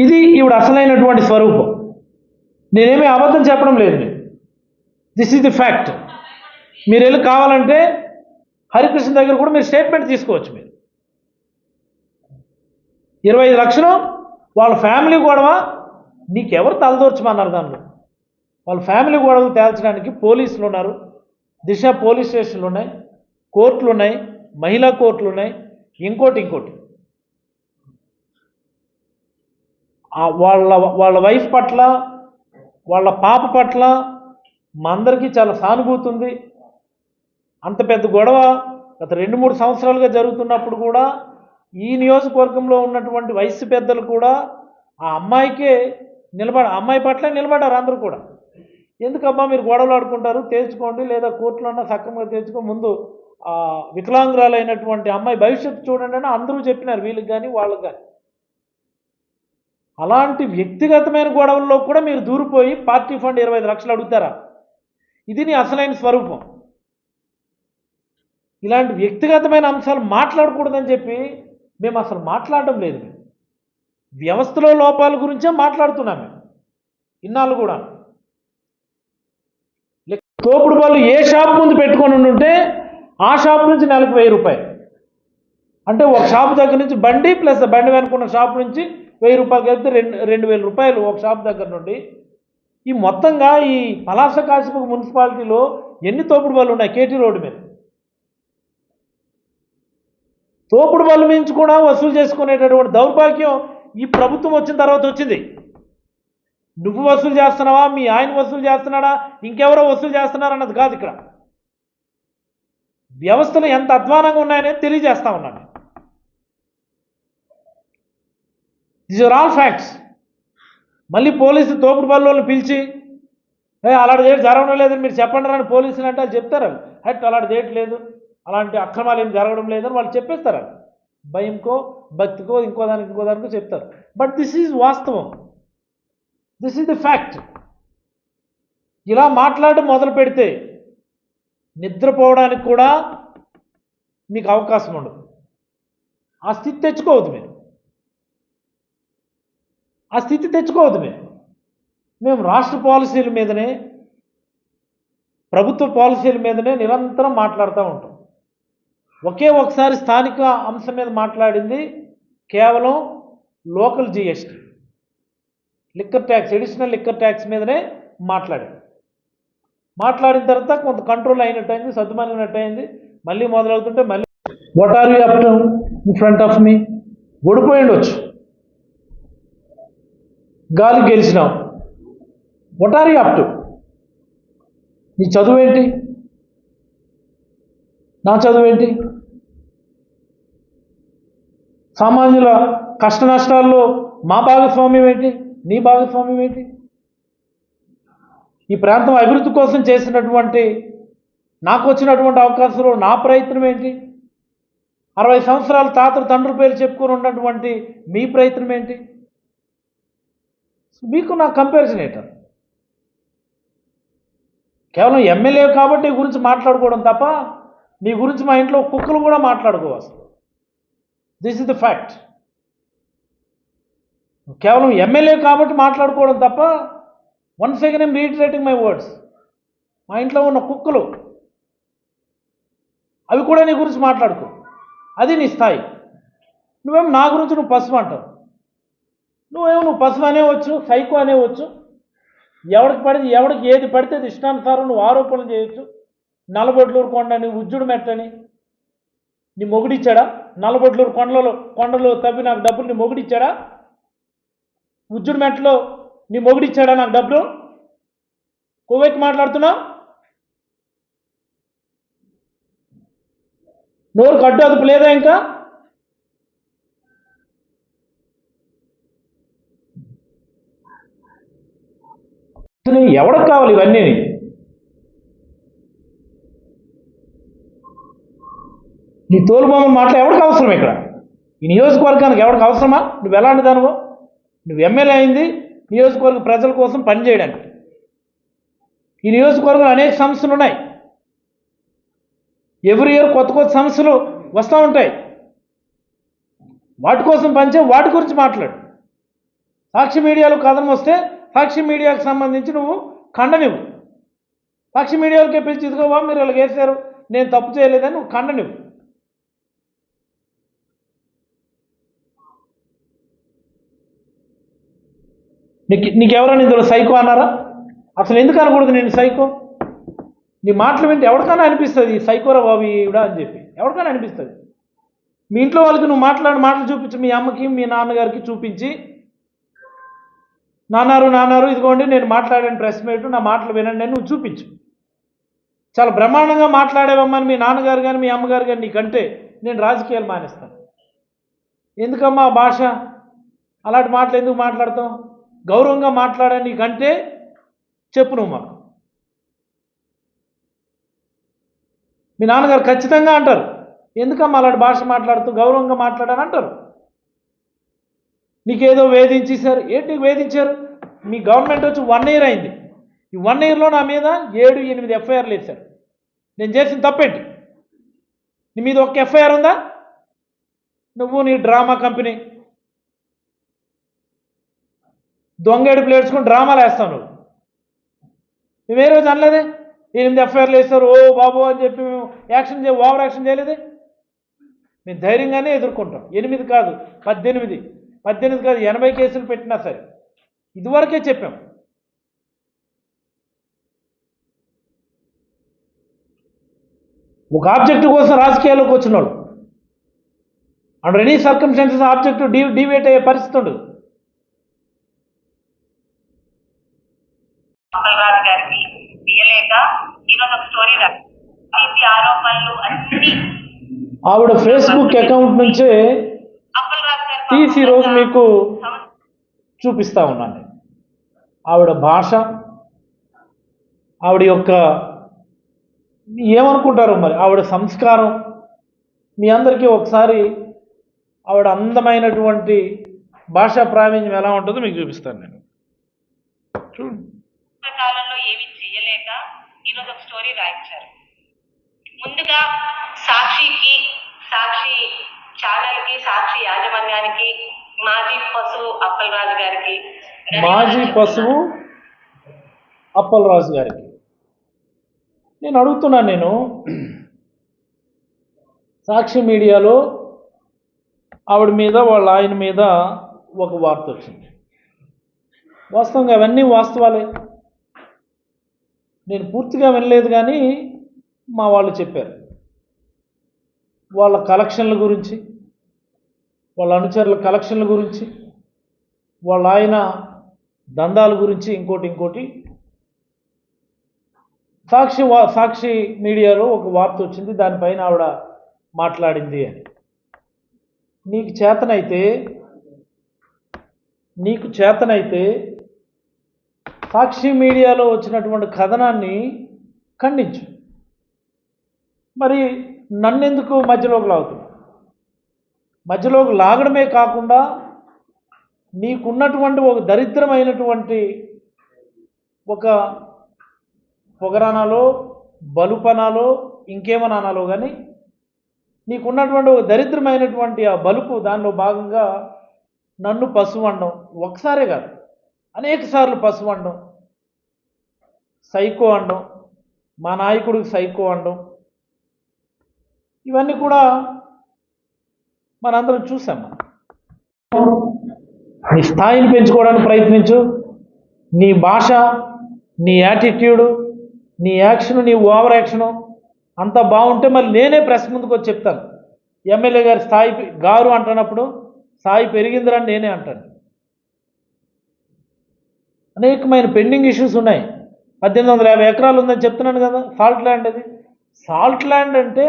ఇది ఈవిడ అసలైనటువంటి స్వరూపం. నేనేమీ అబద్ధం చెప్పడం లేదు. This is the fact. మీరు వెళ్ళి కావాలంటే హరికృష్ణ దగ్గర కూడా మీరు స్టేట్మెంట్ తీసుకోవచ్చు. మీరు 25 లక్షలు వాళ్ళ ఫ్యామిలీ గొడవ నీకెవరు తలదూర్చమన్నారు? దానిలో వాళ్ళ ఫ్యామిలీ గొడవలు తేల్చడానికి పోలీసులు ఉన్నారు, దిశ పోలీస్ స్టేషన్లు ఉన్నాయి, కోర్టులు ఉన్నాయి, మహిళా కోర్టులు ఉన్నాయి, ఇంకోటి వాళ్ళ వైఫ్ పట్ల వాళ్ళ పాప పట్ల మా అందరికీ చాలా సానుభూతి ఉంది. అంత పెద్ద గొడవ గత 2-3 సంవత్సరాలుగా జరుగుతున్నప్పుడు కూడా ఈ నియోజకవర్గంలో ఉన్నటువంటి వయసు పెద్దలు కూడా ఆ అమ్మాయికే అమ్మాయి పట్ల నిలబడ్డారు. అందరూ కూడా ఎందుకమ్మా మీరు గొడవలు ఆడుకుంటారు, తేల్చుకోండి, లేదా కోర్టులో సక్రమంగా తేల్చుకో, ముందు వికలాంగురాలైనటువంటి అమ్మాయి భవిష్యత్తు చూడండి అని అందరూ చెప్పినారు, వీళ్ళకి కానీ వాళ్ళకి కానీ. అలాంటి వ్యక్తిగతమైన గొడవల్లో కూడా మీరు దూరిపోయి పార్టీ ఫండ్ 25 లక్షలు అడుగుతారా? ఇది నీ అసలైన స్వరూపం. ఇలాంటి వ్యక్తిగతమైన అంశాలు మాట్లాడకూడదని చెప్పి మేము అసలు మాట్లాడటం లేదు. వ్యవస్థలో లోపాల గురించే మాట్లాడుతున్నాం మేము ఇన్నాళ్ళు కూడా. తోపుడు బళ్ళు ఏ షాప్ ముందు పెట్టుకొని ఉంటే ఆ షాప్ నుంచి నెలకు 1000 రూపాయలు, అంటే ఒక షాప్ దగ్గర నుంచి బండి ప్లస్ బండి వెనుకున్న షాప్ నుంచి 1000 రూపాయలు కలిపితే 2000 రూపాయలు ఒక షాప్ దగ్గర నుండి. ఈ మొత్తంగా ఈ పలాస కాశీపురం మున్సిపాలిటీలో ఎన్ని తోపుడు బళ్ళు ఉన్నాయి? కేటీ రోడ్డు మీద తోపుడు బళ్ళు మించి కూడా వసూలు చేసుకునేటటువంటి దౌర్భాగ్యం ఈ ప్రభుత్వం వచ్చిన తర్వాత వచ్చింది. నువ్వు వసూలు చేస్తున్నావా, మీ ఆయన వసూలు చేస్తున్నాడా, ఇంకెవరో వసూలు చేస్తున్నారా అన్నది కాదు. ఇక్కడ వ్యవస్థలు ఎంత అధ్వానంగా ఉన్నాయనేది తెలియజేస్తా ఉన్నాను. These are all facts. మళ్ళీ పోలీసులు తోపుడు బళ్ళోళ్ళని పిలిచి అలాంటి డేట్ జరగడం లేదని మీరు చెప్పండి అని పోలీసులు అంటే వాళ్ళు చెప్తారు. హట్ అలాంటి డేట్ లేదు, అలాంటి అక్రమాలు ఏం జరగడం లేదని వాళ్ళు చెప్పేస్తారు. భయంకో భక్తికో ఇంకో దానికో చెప్తారు. బట్ దిస్ ఈజ్ వాస్తవం, దిస్ ఈజ్ ది ఫ్యాక్ట్. ఇలా మాట్లాడడం మొదలు పెడితే నిద్రపోవడానికి కూడా మీకు అవకాశం ఉండదు. ఆ స్థితి తెచ్చుకోవద్దు మీరు, మేము రాష్ట్ర పాలసీల మీదనే, ప్రభుత్వ పాలసీల మీదనే నిరంతరం మాట్లాడుతూ ఉంటాం. ఒకసారి స్థానిక అంశం మీద మాట్లాడింది కేవలం local GST, liquor tax, additional liquor tax మీదనే మాట్లాడిన తర్వాత కొంత కంట్రోల్ అయినట్టయింది, సర్దుమణిగినట్టయింది. మళ్ళీ మొదలవుతుంటే మళ్ళీ what are you up to in front of me, ఓడిపోయి ఉండొచ్చు, గాలి గెలిచినావు, what are you up to? నీ చదువు ఏంటి, నా చదువు ఏంటి? సామాన్యుల కష్ట నష్టాల్లో మా భాగస్వామ్యం ఏంటి, నీ భాగస్వామ్యం ఏంటి? ఈ ప్రాంతం అభివృద్ధి కోసం చేసినటువంటి నాకు వచ్చినటువంటి అవకాశంలో నా ప్రయత్నం ఏంటి? 60 సంవత్సరాలు తాతలు తండ్రుల పేరు చెప్పుకొని ఉన్నటువంటి మీ ప్రయత్నం ఏంటి? మీకు నా కంపారిజన్ ఏంట? కేవలం ఎమ్మెల్యే కాబట్టి నీ గురించి మాట్లాడుకోవడం తప్ప నీ గురించి మా ఇంట్లో కుక్కలు కూడా మాట్లాడుకోవచ్చు. This is the fact. కేవలం ఎమ్మెల్యే కాబట్టి మాట్లాడుకోవడం తప్ప, once again I'm reiterating my words, మా ఇంట్లో ఉన్న కుక్కలు అవి కూడా నీ గురించి మాట్లాడుకో, అది నీ స్థాయి. నువ్వేమో నా గురించి నువ్వు పసుపు అంటావు. నువ్వు పసుపు అనేవచ్చు, సైకో అనేవచ్చు, ఎవడికి ఏది పడితే అది ఇష్టానుసారం నువ్వు ఆరోపణలు చేయొచ్చు. నల్లబొడ్లూరు కొండని, ఉజ్జుడు మెట్టని నీ మొగుడిచ్చాడా? నల్లబొడ్లూరు కొండలో తవ్వి నాకు డబ్బులు నీ మొగుడిచ్చాడా? ఉజ్జుడు మెట్టలో నీ మొగుడిచ్చాడా నాకు డబ్బులు? కోవెక్కి మాట్లాడుతున్నావు, నోరుకు అడ్డు అదుపు లేదా? ఇంకా ఎవరికి కావాలి ఇవన్నీ? నీ తోలుబొమ్మల మాటలు ఎవరికి అవసరం? ఇక్కడ ఈ నియోజకవర్గానికి ఎవరికి అవసరమా? నువ్వు ఎలాంటి దానివో? నువ్వు ఎమ్మెల్యే అయింది నియోజకవర్గ ప్రజల కోసం పనిచేయడానికి. ఈ నియోజకవర్గంలో అనేక సమస్యలు ఉన్నాయి. ఎవ్రీ ఇయర్ కొత్త సమస్యలు వస్తూ ఉంటాయి. వాటి కోసం పనిచే, వాటి గురించి మాట్లాడు. సాక్షి మీడియాలో కథనం వస్తే సాక్షి మీడియాకు సంబంధించి నువ్వు ఖండనివ్వు. సాక్షి మీడియాలకే పిలిచి ఇదిగోవా మీరు ఇలా వేశారు, నేను తప్పు చేయలేదని నువ్వు ఖండనివ్వు. నీకెవరైనా ఇందులో సైకో అన్నారా? అసలు ఎందుకు అనకూడదు నేను సైకో? నీ మాటలు వింటే ఎవరికైనా అనిపిస్తుంది సైకోరా బాబు ఈవిడ అని చెప్పి, ఎవరికైనా అనిపిస్తుంది. మీ ఇంట్లో వాళ్ళకి నువ్వు మాట్లాడిన మాటలు చూపించి, మీ అమ్మకి మీ నాన్నగారికి చూపించి, నాన్నారు ఇదిగోండి నేను మాట్లాడాను ప్రెస్ మీట్, నా మాటలు వినండి అని నువ్వు చూపించు. చాలా బ్రహ్మాండంగా మాట్లాడేవమ్మని మీ నాన్నగారు కానీ మీ అమ్మగారు కానీ నీకంటే నేను రాజకీయాలు మానేస్తాను. ఎందుకమ్మా భాష, అలాంటి మాటలు ఎందుకు మాట్లాడతావు? గౌరవంగా మాట్లాడా నీకంటే చెప్పు నువ్వు మాకు. మీ నాన్నగారు ఖచ్చితంగా అంటారు, ఎందుకమ్మా అలాంటి భాష మాట్లాడుతూ గౌరవంగా మాట్లాడని అంటారు. నీకేదో వేధించేశారు. ఏంటి నీకు వేధించారు? మీ గవర్నమెంట్ వచ్చి 1 year అయింది. ఈ 1 yearలో నా మీద 7-8 ఎఫ్ఐఆర్లు వేశారు. నేను చేసిన తప్పేంటి? నీ మీద ఒక్క ఎఫ్ఐఆర్ ఉందా? నువ్వు నీ డ్రామా కంపెనీ దొంగేడు ప్లేట్స్కొని డ్రామాలు వేస్తావు నువ్వు. మేము ఏ రోజు అనలేదే 8 ఎఫ్ఐఆర్లు వేస్తారు ఓ బాబు అని చెప్పి మేము ఓవర్ యాక్షన్ చేయలేదే. మేము ధైర్యంగానే ఎదుర్కొంటాం. 8 కాదు 18 కాదు 80 కేసులు పెట్టినా సరే ఇదివరకే చెప్పాం. ఒక ఆబ్జెక్టివ్ కోసం రాజకీయాల్లోకి వచ్చిన వాళ్ళు అండర్ ఎనీ సర్కమ్స్టాన్సెస్ ఆబ్జెక్టివ్ డివేట్ అయ్యే పరిస్థితి ఉండదు. ఆవిడ ఫేస్బుక్ అకౌంట్ నుంచే తీసి రోజు మీకు చూపిస్తా ఉన్నాను. ఆవిడ భాష, ఆవిడ యొక్క ఏమనుకుంటారో మరి ఆవిడ సంస్కారం మీ అందరికీ ఒకసారి ఆవిడ అందమైనటువంటి భాషా ప్రావీణ్యం ఎలా ఉంటుందో మీకు చూపిస్తాను నేను. చూడండి. కాలంలో ఏమి చేయలేక ఈరోజు ఒక స్టోరీ రాయించారు. ముందుగా సాక్షి ఛానల్కి, సాక్షి యాజమాన్యానికి, మాజీ పశువు అప్పలరాజు గారికి నేను అడుగుతున్నాను. సాక్షి మీడియాలో ఆవిడ మీద వాళ్ళ ఆయన మీద ఒక వార్త వచ్చింది. వాస్తవంగా అవన్నీ వాస్తవాలే. నేను పూర్తిగా వినలేదు కానీ మా వాళ్ళు చెప్పారు. వాళ్ళ కలెక్షన్ల గురించి, వాళ్ళ అనుచరుల కలెక్షన్ల గురించి, వాళ్ళ ఆయన దందాల గురించి ఇంకోటి సాక్షి మీడియాలో ఒక వార్త వచ్చింది. దానిపైన ఆవిడ మాట్లాడింది అని. నీకు చేతనైతే సాక్షి మీడియాలో వచ్చినటువంటి కథనాన్ని ఖండించు. మరి నన్నెందుకు మధ్యలోకి లాగుతున్నా? మధ్యలోకి లాగడమే కాకుండా నీకున్నటువంటి ఒక దరిద్రమైనటువంటి ఒక పొగరనాలో బలుపనాలో ఇంకేమని అనాలో కానీ నీకున్నటువంటి ఒక దరిద్రమైనటువంటి ఆ బలుపు దానిలో భాగంగా నన్ను పశువు అనడం ఒకసారే కాదు అనేక సార్లు పశువు అనడం, సైకో అనడం, మా నాయకుడికి సైకో అనడం, ఇవన్నీ కూడా మనందరం చూసాం. నీ స్థాయిని పెంచుకోవడానికి ప్రయత్నించు. నీ భాష, నీ యాటిట్యూడు, నీ యాక్షను, నీ ఓవర్ యాక్షను అంతా బాగుంటే మళ్ళీ నేనే ప్రెస్ ముందుకు వచ్చి చెప్తాను. ఎమ్మెల్యే గారి స్థాయి గారు అంటున్నప్పుడు స్థాయి పెరిగిందిరని నేనే అంటాను. అనేకమైన పెండింగ్ ఇష్యూస్ ఉన్నాయి. 1850 ఎకరాలు ఉందని చెప్తున్నాను కదా. సాల్ట్ ల్యాండ్ అది. సాల్ట్ ల్యాండ్ అంటే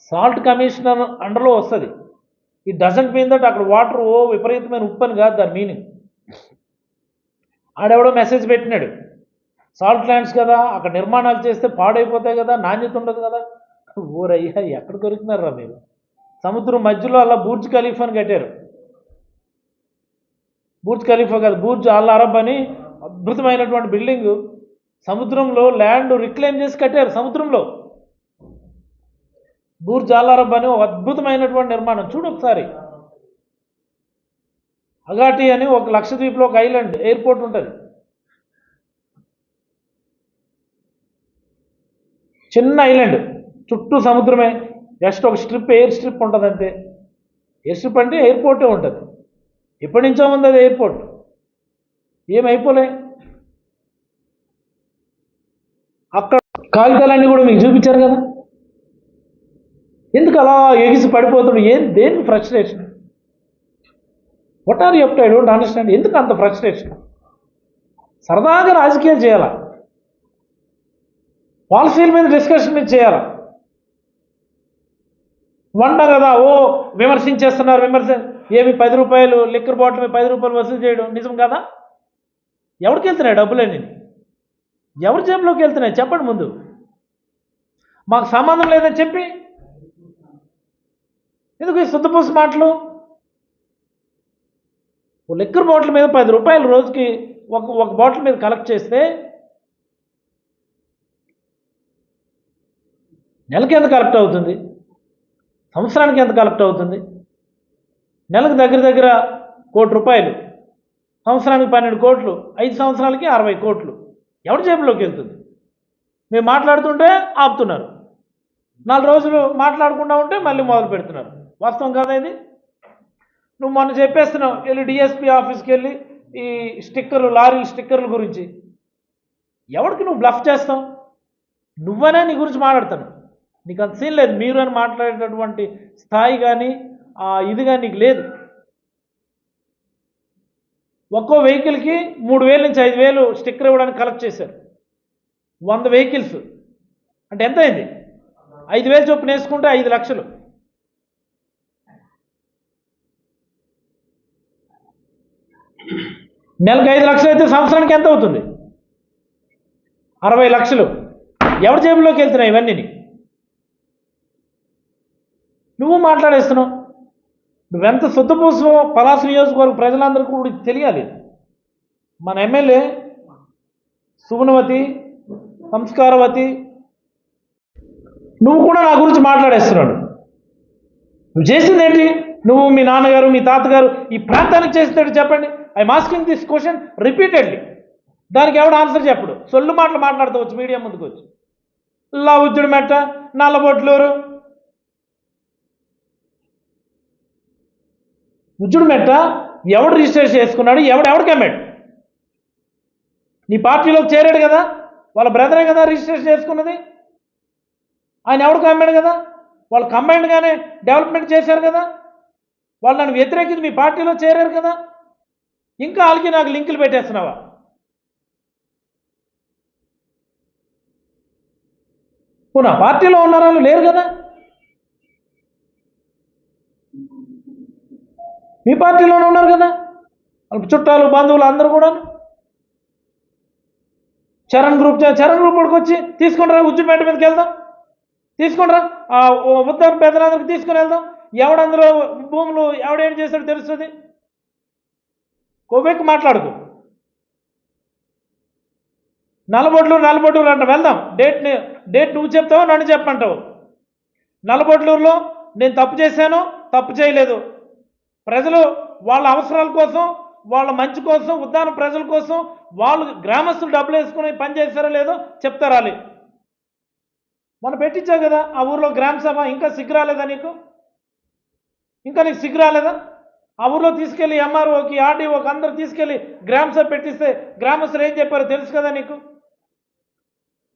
సాల్ట్ కమిషనర్ అండర్లో వస్తుంది. ఇట్ డజంట్ మీన్ దట్ అక్కడ వాటర్ విపరీతమైన ఉప్పు అని కాదు దాని మీనింగ్. ఆడెవడో మెసేజ్ పెట్టినాడు, సాల్ట్ ల్యాండ్స్ కదా అక్కడ నిర్మాణాలు చేస్తే పాడైపోతాయి కదా, నాణ్యత ఉండదు కదా. ఊరయ్యా ఎక్కడ దొరికినారా మీరు? సముద్రం మధ్యలో అలా బూర్జ్ ఖలీఫాని కట్టారు. బూర్జ్ ఖలీఫా కాదు, బూర్జ్ అల్ అరబ్ అని అద్భుతమైనటువంటి బిల్డింగు సముద్రంలో ల్యాండ్ రిక్లెయిమ్ చేసి కట్టారు. సముద్రంలో బూర్జ్ అల్ అరబ్ అని ఒక అద్భుతమైనటువంటి నిర్మాణం చూడు ఒకసారి. అగాటి అని ఒక లక్షద్వీప్లో ఒక ఐలాండ్ ఎయిర్పోర్ట్ ఉంటుంది. చిన్న ఐలాండ్, చుట్టూ సముద్రమే, జస్ట్ ఒక స్ట్రిప్, ఎయిర్ స్ట్రిప్ ఉంటుంది అంతే. ఎయిర్ స్ట్రిప్ అంటే ఎయిర్పోర్టే ఉంటుంది. ఎప్పటి నుంచో ఉంది అది ఎయిర్పోర్ట్, ఏమైపోలే. అక్కడ కాగితాలన్నీ కూడా మీకు చూపించారు కదా. ఎందుకు అలా ఎగిసి పడిపోతాడు? దేనికి frustration? What are you up to? I don't understand. ఎందుకు అంత ఫ్రస్ట్రేషన్? సరదాగా రాజకీయాలు చేయాలా? పాలసీల మీద డిస్కషన్ మీద చేయాలా? వంట కదా, ఓ విమర్శించేస్తున్నారు. ఏమి 10 రూపాయలు లిక్కర్ బాటిల్ మీద 10 రూపాయలు వసూలు చేయడం నిజం కదా? ఎవరికి వెళ్తున్నాయి డబ్బులన్నీ? ఎవరి జేబులోకి వెళ్తున్నాయి చెప్పండి ముందు. మాకు సంబంధం లేదని చెప్పి ఎందుకు ఈ శుద్ధపూస మాటలు? లిక్కర్ బాటిల్ మీద 10 రూపాయలు రోజుకి ఒక బాటిల్ మీద కలెక్ట్ చేస్తే నెలకి ఎంత కలెక్ట్ అవుతుంది? సంవత్సరానికి ఎంత కలెక్ట్ అవుతుంది? నెలకు దగ్గర దగ్గర ₹1,00,00,000, సంవత్సరానికి 12 కోట్లు, 5 సంవత్సరాలకి 60 కోట్లు. ఎవరి జేబులోకి వెళ్తుంది? మేము మాట్లాడుతుంటే ఆపుతున్నారు, 4 రోజులు మాట్లాడకుండా ఉంటే మళ్ళీ మొదలు పెడుతున్నారు. వాస్తవం కాదా ఇది? నువ్వు మొన్న చెప్పేస్తున్నావు వెళ్ళి డిఎస్పీ ఆఫీస్కి వెళ్ళి ఈ స్టిక్కర్లు, లారీ స్టిక్కర్ల గురించి. ఎవరికి నువ్వు బ్లఫ్ చేస్తావు? నువ్వనే నీ గురించి మాట్లాడతాను. నీకు అంత సీన్ లేదు. మీరు అని మాట్లాడేటటువంటి స్థాయి కానీ ఇది కానీ నీకు లేదు. ఒక్కో వెహికల్కి 3,000 నుంచి 5,000 స్టిక్కర్ ఇవ్వడానికి కలెక్ట్ చేశారు. 100 వెహికల్స్ అంటే ఎంత అయింది? 5,000 చొప్పున వేసుకుంటే 5 లక్షలు. నెలకు 5 లక్షలు అయితే సంవత్సరానికి ఎంత అవుతుంది? 60 లక్షలు. ఎవరి జేబులోకి వెళ్తున్నాయి ఇవన్నీ? నువ్వు మాట్లాడేస్తున్నావు. నువ్వెంత శుద్ధపూసో పలాస నియోజకవర్గ ప్రజలందరికీ కూడా తెలియాలి. మన ఎమ్మెల్యే సుగుణవతి, సంస్కారవతి, నువ్వు కూడా నా గురించి మాట్లాడేస్తున్నాడు. నువ్వు చేసింది ఏంటి? నువ్వు, మీ నాన్నగారు, మీ తాతగారు ఈ ప్రాంతానికి చేసిందేంటి చెప్పండి. I'm asking this question repeatedly. దానికి ఎవడు ఆన్సర్ చెప్పడు. సొల్లు మాటలు మాట్లాడుతవచ్చు మీడియా ముందుకు వచ్చి. ఉజ్జుడు మెట్ట, నల్లబొట్లూరు. ఉజ్జుడు మెట్ట ఎవడు రిజిస్ట్రేషన్ చేసుకున్నాడు? ఎవడికి అమ్మాడు? నీ పార్టీలోకి చేరాడు కదా, వాళ్ళ బ్రదరే కదా రిజిస్ట్రేషన్ చేసుకున్నది. ఆయన ఎవడికి అమ్మాడు కదా, వాళ్ళు కంబైన్డ్గానే డెవలప్మెంట్ చేశారు కదా. వాళ్ళు నన్ను వ్యతిరేకించి మీ పార్టీలో చేరారు కదా. ఇంకా వాళ్ళకి నాకు లింకులు పెట్టేస్తున్నావా? నా పార్టీలో ఉన్నారా? లేరు కదా. మీ పార్టీలోనే ఉన్నారు కదా, చుట్టాలు, బంధువులు అందరూ కూడా. చరణ్ గ్రూప్ వాడికి వచ్చి తీసుకుంటారా, ఉజ్జుపేట మీదకి వెళ్దాం, తీసుకుంటారా, ఉత్తర పెద్దలందరికీ తీసుకుని వెళ్దాం. ఎవడందరూ భూములు ఎవడేం చేశాడో తెలుస్తుంది. కొవ్వెక్కి మాట్లాడుకో. నల్లబొట్లూరు అంట వెళ్దాం. డేట్ నువ్వు చెప్తావో నన్ను చెప్పమంటావు? నల్లబొట్లూరులో నేను తప్పు చేశాను, తప్పు చేయలేదు, ప్రజలు వాళ్ళ అవసరాల కోసం, వాళ్ళ మంచి కోసం, ఉద్దాన ప్రజల కోసం వాళ్ళు గ్రామస్తులు డబ్బులు వేసుకుని పని చేశారో లేదో చెప్తారా? మనం పెట్టించావు కదా ఆ ఊర్లో గ్రామ సభ. ఇంకా సిగ్గు రాలేదా నీకు? ఇంకా నీకు సిగ్గు రాలేదా? ఆ ఊర్లో తీసుకెళ్ళి ఎంఆర్ఓకి, ఆర్డీఓకి అందరూ తీసుకెళ్ళి గ్రామ సభ పెట్టిస్తే గ్రామస్తులు ఏం చెప్పారో తెలుసు కదా నీకు.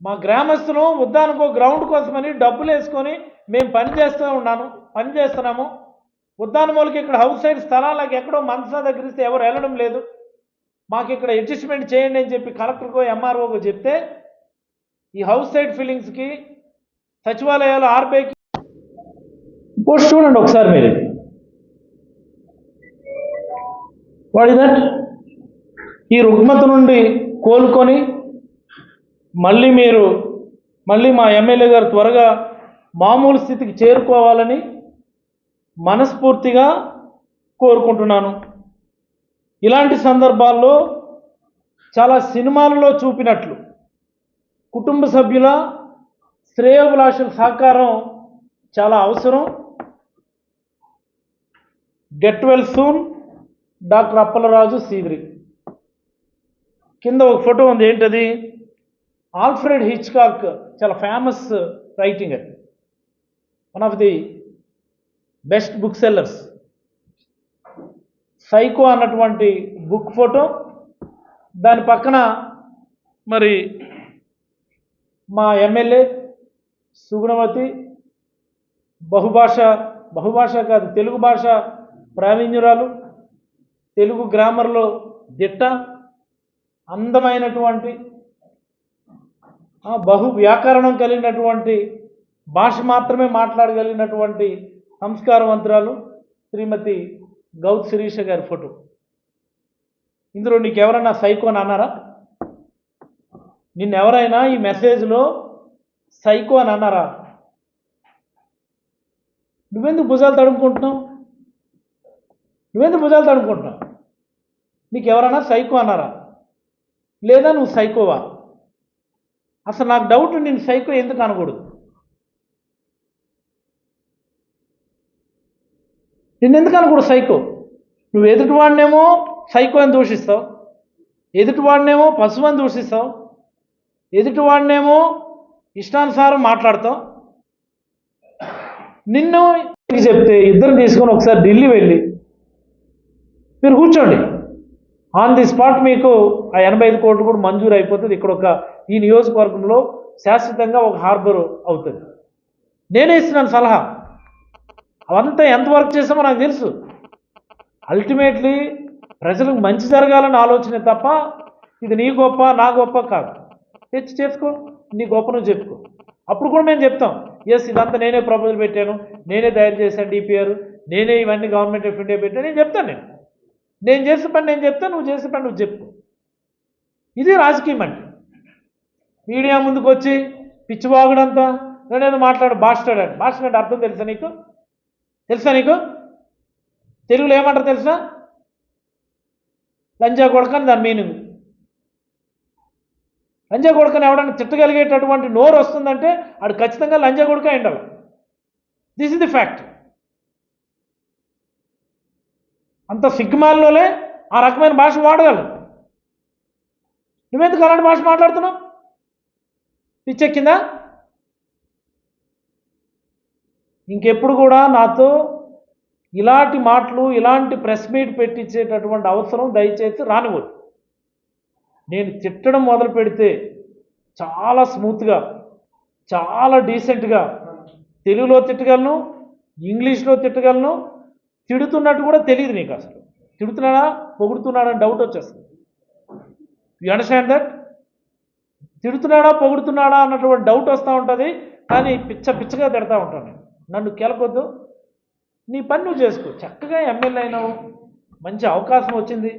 మా గ్రామస్తులు ఉద్దానుకో గ్రౌండ్ కోసమని డబ్బులు వేసుకొని మేము పని చేస్తున్నాము. ఉద్దానమూలకి ఇక్కడ హౌస్ సైడ్ స్థలాలకు ఎక్కడో మనసా దగ్గర ఇస్తే ఎవరు వెళ్ళడం లేదు, మాకు ఇక్కడ అడ్జస్ట్మెంట్ చేయండి అని చెప్పి కలెక్టర్కో ఎంఆర్ఓకో చెప్తే ఈ హౌస్ సైడ్ ఫీలింగ్స్కి సచివాలయాలు ఆర్బీఐకి పోస్ట్ చూడండి ఒకసారి మీరు. What is that? ఈ రుగ్మత నుండి కోలుకొని మళ్ళీ మా ఎమ్మెల్యే గారు త్వరగా మామూలు స్థితికి చేరుకోవాలని మనస్ఫూర్తిగా కోరుకుంటున్నాను. ఇలాంటి సందర్భాల్లో చాలా సినిమాలలో చూపినట్లు కుటుంబ సభ్యుల శ్రేయోభిలాషుల సహకారం చాలా అవసరం. Get well soon. Doctor Appalaraju Seediri. కింద ఒక ఫోటో ఉంది, ఏంటది? ఆల్ఫ్రెడ్ హిచ్కాక్, చాలా ఫేమస్ రైటింగ్ అది, one of the best book sellers. Psycho అన్నటువంటి బుక్ ఫోటో, దాని పక్కన మరి మా ఎమ్మెల్యే సుగుణవతి, బహుభాష కాదు, తెలుగు భాష ప్రావీణ్యురాలు, తెలుగు గ్రామర్లో దిట్ట, అందమైనటువంటి బహు వ్యాకరణం కలిగినటువంటి, భాష మాత్రమే మాట్లాడగలిగినటువంటి సంస్కారవంతురాలు శ్రీమతి గౌత్ శిరీష గారి ఫోటో. ఇందులో నీకెవరన్నా సైకో అని అన్నారా? నిన్నెవరైనా ఈ మెసేజ్లో సైకో అని అన్నారా? నువ్వెందుకు భుజాలు తడుముకుంటున్నావు? నీకెవరైనా సైకో అన్నారా? లేదా నువ్వు సైకోవా? అసలు నాకు డౌట్, నేను సైకో ఎందుకు అనకూడదు? నిన్నెందుకు అనకూడదు సైకో? నువ్వు ఎదుటివాడినేమో సైకో అని దూషిస్తావు, ఎదుటివాడినేమో పశువు అని దూషిస్తావు, ఎదుటివాడినేమో ఇష్టానుసారం మాట్లాడతావు. నిన్ను చెప్తే ఇద్దరు తీసుకొని ఒకసారి ఢిల్లీ వెళ్ళి మీరు కూర్చోండి, ఆన్ ది స్పాట్ మీకు ఆ 85 కోట్లు కూడా మంజూరు అయిపోతుంది. ఇక్కడ ఈ నియోజకవర్గంలో శాశ్వతంగా ఒక హార్బర్ అవుతుంది. నేనే ఇస్తున్నాను సలహా. అవంతా ఎంత వర్క్ చేసామో నాకు తెలుసు. అల్టిమేట్లీ ప్రజలకు మంచి జరగాలని ఆలోచనే తప్ప ఇది నీ గొప్ప నా గొప్ప కాదు. తెచ్చి చేసుకో, నీ గొప్ప నువ్వు చెప్పుకో. అప్పుడు కూడా మేము చెప్తాం, ఎస్ ఇదంతా నేనే ప్రపోజల్ పెట్టాను, నేనే తయారు చేశాను డిపిఆర్, నేనే ఇవన్నీ గవర్నమెంట్ ఆఫ్ ఇండియా పెట్టాను, నేను చెప్తాను. నేను చేసే పని నేను చెప్తాను, నువ్వు చేసే పని నువ్వు చెప్పు. ఇది రాజకీయం అంటే. మీడియా ముందుకు వచ్చి పిచ్చివాగుడంతా నేనేదో భాష అర్థం తెలుసా నీకు? తెలుగులో ఏమంటారు తెలుసా? లంజా కొడకని దాని మీనింగ్. లంజా కొడకని ఎవడన్నా తిట్టగలిగేటటువంటి నోరు వస్తుందంటే ఆడు ఖచ్చితంగా లంజా కొడక అయిండాలి. This is the fact. అంత సిగ్గుమాల్లోనే ఆ రకమైన భాష వాడగలరు. నువ్వెందుకు అలాంటి భాష మాట్లాడుతున్నావు? పిచ్చెక్కిందా? ఇంకెప్పుడు కూడా నాతో ఇలాంటి మాటలు, ఇలాంటి ప్రెస్ మీట్ పెట్టించేటటువంటి అవసరం దయచేసి రానివ్వదు. నేను తిట్టడం మొదలు పెడితే చాలా స్మూత్గా, చాలా డీసెంట్గా తెలుగులో తిట్టగలను, ఇంగ్లీష్లో తిట్టగలను. తిడుతున్నట్టు కూడా తెలియదు నీకు. అసలు తిడుతున్నాడా పొగుడుతున్నాడని డౌట్ వచ్చేస్తుంది. You understand that? తిడుతున్నాడా పొగుడుతున్నాడా అన్నటువంటి డౌట్ వస్తూ ఉంటుంది. కానీ పిచ్చగా తిడతా ఉంటాను నేను. నన్ను కెలకొద్దు, నీ పని నువ్వు చేసుకో. చక్కగా ఎమ్మెల్యే అయినావు, మంచి అవకాశం వచ్చింది,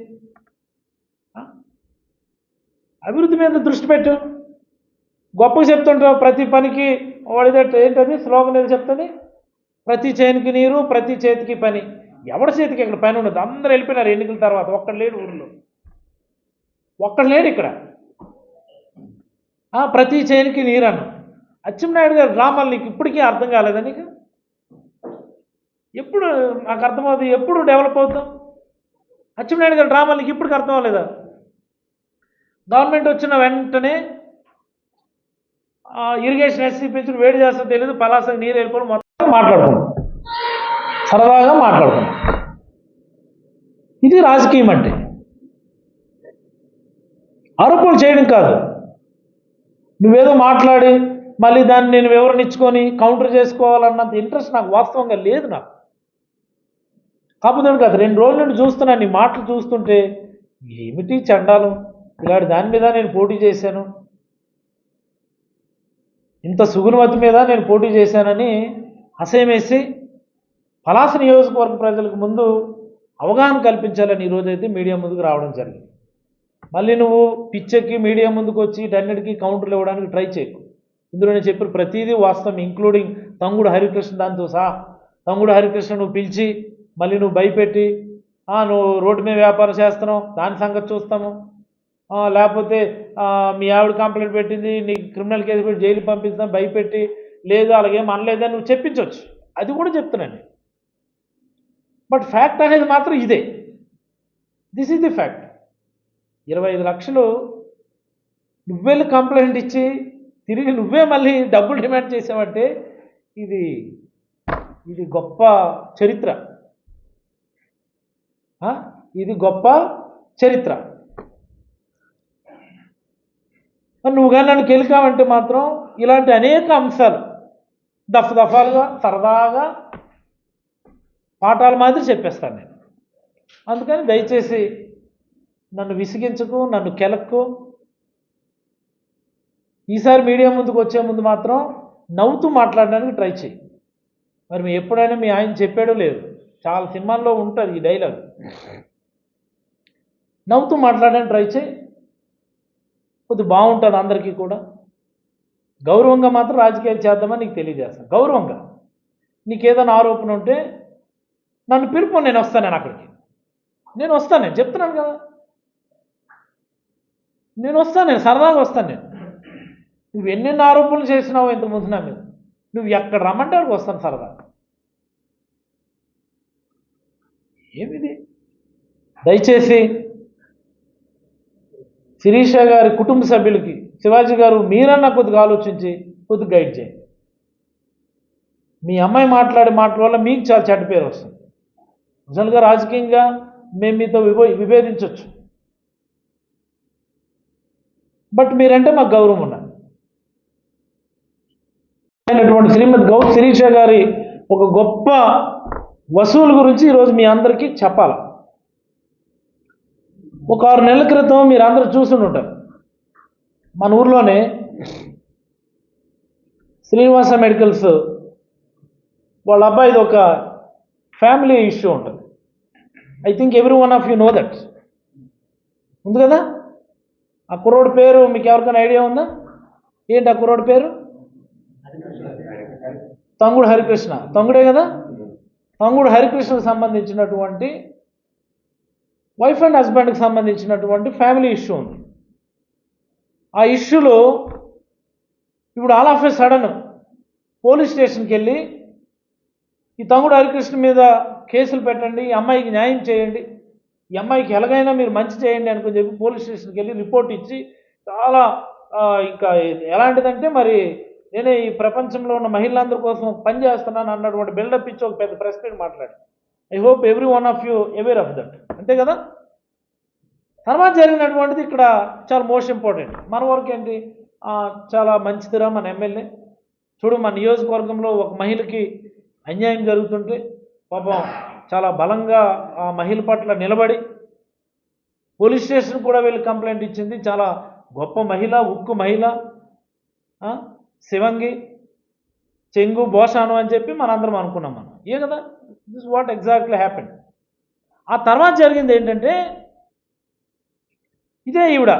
అభివృద్ధి మీద దృష్టి పెట్టు. గొప్పగా చెప్తుంటావు ప్రతి పనికి. వాడిదట్ ఏంటది స్లోగన్ ఏది చెప్తుంది? ప్రతి చేనికి నీరు, ప్రతి చేతికి పని. ఎవరి చేతికి ఇక్కడ పని ఉండదు. అందరూ వెళ్ళిపోయినారు ఎన్నికల తర్వాత. ఒక్కడు లేడు ఊళ్ళో, ఒక్కడు లేడు ఇక్కడ. ప్రతి చేనికి నీరు అన్న అచ్చెన్నాయుడు గారు డ్రామాలు నీకు ఇప్పటికీ అర్థం కాలేదా? నీకు ఎప్పుడు నాకు అర్థమవుతుంది, ఎప్పుడు డెవలప్ అవుతాం? అచ్చెన్నాయుడు గారి డ్రామాలు నీకు ఇప్పటికి అర్థం అవ్వలేదా? గవర్నమెంట్ వచ్చిన వెంటనే ఇరిగేషన్ ఎస్సీ పెంచుడు వేడి చేస్తా తెలియదు, పలాసకి నీరు వెళ్ళిపోయి మొత్తం మాట్లాడుకున్నాం, సరదాగా మాట్లాడుకున్నాం. ఇది రాజకీయం అంటే. ఆరోపణలు చేయడం కాదు. నువ్వేదో మాట్లాడి మళ్ళీ దాన్ని నేను వివరణ ఇచ్చుకొని కౌంటర్ చేసుకోవాలన్నంత ఇంట్రెస్ట్ నాకు వాస్తవంగా లేదు. నాకు కాకపోతే కాదు, 2 రోజుల నుండి చూస్తున్నాను నీ మాటలు చూస్తుంటే ఏమిటి చండాలం, ఇలాంటి దాని మీద నేను పోటీ చేశాను, ఇంత సుగుణవతి మీద నేను పోటీ చేశానని అసహ్యమేసి పలాస నియోజకవర్గ ప్రజలకు ముందు అవగాహన కల్పించాలని ఈరోజైతే మీడియా ముందుకు రావడం జరిగింది. మళ్ళీ నువ్వు పిచ్చెక్కి మీడియా ముందుకు వచ్చి ఇటన్నిటికీ కౌంటర్లు ఇవ్వడానికి ట్రై చేయకు. ఇందులో నేను చెప్పిన ప్రతిదీ వాస్తవం, ఇంక్లూడింగ్ తంగుడు హరికృష్ణ దాంతో సహా. తంగుడు హరికృష్ణ నువ్వు పిలిచి మళ్ళీ నువ్వు భయపెట్టి నువ్వు రోడ్డు మీద వ్యాపారం చేస్తున్నావు, దాని సంగతి చూస్తాము, లేకపోతే మీ ఆవిడ కంప్లైంట్ పెట్టింది, నీకు క్రిమినల్ కేసు పెట్టి జైలు పంపిస్తాం భయపెట్టి, లేదు అలాగేం అనలేదని నువ్వు చెప్పించవచ్చు. అది కూడా చెప్తున్నాను. బట్ ఫ్యాక్ట్ అనేది మాత్రం ఇదే. This is the fact. 25 లక్షలు నువ్వెళ్ళి కంప్లైంట్ ఇచ్చి తిరిగి నువ్వే మళ్ళీ డబ్బులు డిమాండ్ చేసావంటే ఇది ఇది గొప్ప చరిత్ర. ఇది గొప్ప చరిత్ర. నువ్వు కానీ నన్ను కెలికావంటే మాత్రం ఇలాంటి అనేక అంశాలు దఫాలుగా సరదాగా పాఠాల మాదిరి చెప్పేస్తాను నేను. అందుకని దయచేసి నన్ను విసిగించకు, నన్ను కెలక్కు. ఈసారి మీడియా ముందుకు వచ్చే ముందు మాత్రం నవ్వుతూ మాట్లాడడానికి ట్రై చేయి. మరి మీ ఎప్పుడైనా మీ ఆయన చెప్పాడో లేదు, చాలా సినిమాల్లో ఉంటుంది ఈ డైలాగ్. నవ్వుతూ మాట్లాడడానికి ట్రై చేయి, కొద్ది బాగుంటుంది అందరికీ కూడా. గౌరవంగా మాత్రం రాజకీయాలు చేద్దామని నీకు తెలియజేస్తాను. గౌరవంగా నీకు ఏదైనా ఆరోపణ ఉంటే నన్ను పిలుపు, నేను వస్తాను. నేను అక్కడికి నేను వస్తాను, నేను చెప్తున్నాను కదా, నేను వస్తాను, నేను సరదాగా వస్తాను. నేను నువ్వు ఎన్నెన్ని ఆరోపణలు చేసినావు ఇంతకుముందు నా మీద, నువ్వు ఎక్కడ రమ్మంటే అక్కడికి వస్తాను సరదా. ఏమిది? దయచేసి శిరీష గారి కుటుంబ సభ్యులకి శివాజీ గారు మీరన్నా కొద్దిగా ఆలోచించి కొద్దిగా గైడ్ చేయండి. మీ అమ్మాయి మాట్లాడే మాటల వల్ల మీకు చాలా చెడ్డ పేరు వస్తుంది. నిజంగా రాజకీయంగా మేము మీతో విభేదించవచ్చు, బట్ మీరంటే మాకు గౌరవం ఉన్నది. శ్రీమతి గౌ శిరీష గారి ఒక గొప్ప వసూలు గురించి ఈరోజు మీ అందరికీ చెప్పాలి. ఒక 6 నెలల క్రితం మీరు అందరూ చూసుకుని ఉంటారు, మన ఊర్లోనే శ్రీనివాస మెడికల్స్ వాళ్ళ అబ్బాయిది ఒక ఫ్యామిలీ ఇష్యూ ఉంటుంది. I think every one of you know that. ఉంది కదా? ఆ కుర్రోడి పేరు మీకు ఎవరికైనా ఐడియా ఉందా? ఏంటి ఆ కుర్రోడి పేరు? తంగుడు హరికృష్ణ. తంగుడే కదా? తంగుడు హరికృష్ణకు సంబంధించినటువంటి వైఫ్ అండ్ హస్బెండ్కి సంబంధించినటువంటి ఫ్యామిలీ ఇష్యూ ఉంది. ఆ ఇష్యూలో ఇప్పుడు all of A sudden police స్టేషన్కి వెళ్ళి ఈ తంగుడు హరికృష్ణ మీద కేసులు పెట్టండి, ఈ అమ్మాయికి న్యాయం చేయండి, ఈ అమ్మాయికి ఎలాగైనా మీరు మంచి చేయండి అనుకుని చెప్పి పోలీస్ స్టేషన్కి వెళ్ళి రిపోర్ట్ ఇచ్చి చాలా ఇంకా ఎలాంటిదంటే మరి నేనే ఈ ప్రపంచంలో ఉన్న మహిళలందరి కోసం పనిచేస్తున్నాను అన్నటువంటి బిల్డప్ ఇచ్చి ఒక పెద్ద ప్రెస్ మీట్ మాట్లాడి. I hope every one of you aware of that. అంతే కదా? తర్వాత జరిగినటువంటిది ఇక్కడ చాలా మోస్ట్ ఇంపార్టెంట్. మన వరకు ఏంటి, చాలా మంచిదిరా మన ఎమ్మెల్యే. చూడు, మన నియోజకవర్గంలో ఒక మహిళకి అన్యాయం జరుగుతుంటే పాపం చాలా బలంగా ఆ మహిళ పట్ల నిలబడి పోలీస్ స్టేషన్ కూడా వెళ్ళి కంప్లైంట్ ఇచ్చింది. చాలా గొప్ప మహిళ, ఉక్కు మహిళ, శివంగి, చెంగు, బోషాను అని చెప్పి మనందరం అనుకున్నాం. మనం ఏ కదా, దిస్ వాట్ ఎగ్జాక్ట్లీ హ్యాపెండ్. ఆ తర్వాత జరిగింది ఏంటంటే, ఇదే ఈవిడ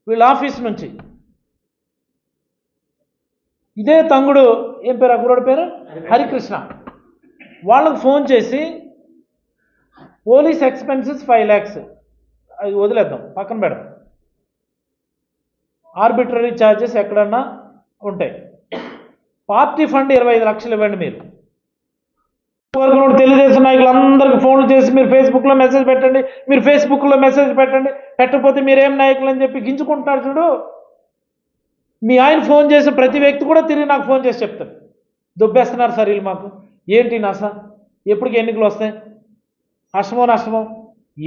వీళ్ళ ఆఫీస్ నుంచి ఇదే తంగుడు, ఏం పేరు ఆ కుర్రోడి పేరు, హరికృష్ణ, వాళ్ళకు ఫోన్ చేసి పోలీస్ ఎక్స్పెన్సెస్ 5 lakhs, అది వదిలేద్దాం, పక్కన పెడదాం, ఆర్బిట్రరీ ఛార్జెస్ ఎక్కడన్నా ఉంటాయి, పార్టీ ఫండ్ 25 లక్షలు ఇవ్వండి. మీరు తెలుగుదేశం నాయకులందరికీ ఫోన్లు చేసి మీరు ఫేస్బుక్లో మెసేజ్ పెట్టండి, మీరు ఫేస్బుక్లో మెసేజ్ పెట్టండి, పెట్టకపోతే మీరేం నాయకులు అని చెప్పి గింజుకుంటున్నారు. చూడు, మీ ఆయన ఫోన్ చేసి ప్రతి వ్యక్తి కూడా తిరిగి నాకు ఫోన్ చేసి చెప్తారు, దుబ్బేస్తున్నారు సార్ వీళ్ళు మాకు, ఏంటి నాసా, ఎప్పటికి ఎన్నికలు వస్తాయి, నష్టమో నష్టమో,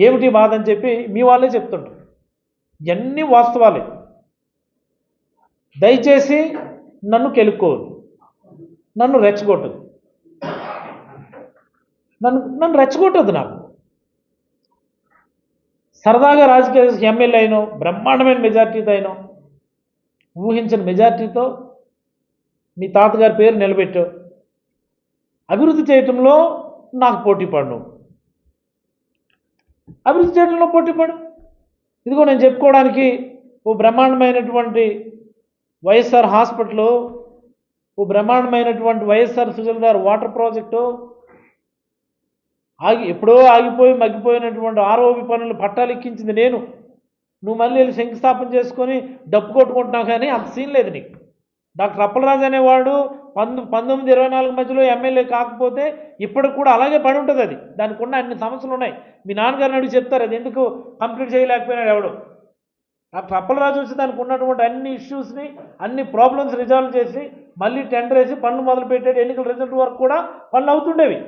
ఏమిటి బాధ అని చెప్పి మీ వాళ్ళే చెప్తుంటారు. ఇవన్నీ వాస్తవాలే. దయచేసి నన్ను కెలుక్కోవద్దు, నన్ను రెచ్చగొట్టదు, నన్ను రెచ్చగొట్టద్దు. నాకు సరదాగా రాజకీయ ఎమ్మెల్యే అయినో, బ్రహ్మాండమైన మెజార్టీతో అయినో, ఊహించిన మెజార్టీతో మీ తాతగారి పేరు నిలబెట్టావు, అభివృద్ధి చేయటంలో నాకు పోటీ పడు, అభివృద్ధి చేయడంలో పోటీ పడు. ఇదిగో నేను చెప్పుకోవడానికి ఓ బ్రహ్మాండమైనటువంటి వైఎస్ఆర్ హాస్పిటల్, ఓ బ్రహ్మాండమైనటువంటి వైఎస్ఆర్ సుజలధార వాటర్ ప్రాజెక్టు, ఎప్పుడో ఆగిపోయి మగ్గిపోయినటువంటి ఆర్ఓబి పనులు పట్టాలు ఎక్కించింది నేను. నువ్వు మళ్ళీ వెళ్ళి శంకుస్థాపన చేసుకొని డబ్బు కొట్టుకుంటున్నావు, కానీ అంత సీన్ లేదు నీకు. డాక్టర్ అప్పలరాజు అనేవాడు 1924 మధ్యలో ఎమ్మెల్యే కాకపోతే ఇప్పటికి కూడా అలాగే పడి ఉంటుంది. అది దానికి ఉన్న అన్ని సమస్యలు ఉన్నాయి. మీ నాన్నగారిని అడిగి చెప్తారు అది ఎందుకు కంప్లీట్ చేయలేకపోయినాడు ఎవడు. డాక్టర్ అప్పలరాజు వచ్చి దానికి ఉన్నటువంటి అన్ని ఇష్యూస్ని అన్ని ప్రాబ్లమ్స్ రిజాల్వ్ చేసి మళ్ళీ టెండర్ వేసి పనులు మొదలు పెట్టాడు. ఎన్నికల రిజల్ట్ వరకు కూడా పనులు అవుతుండేవి.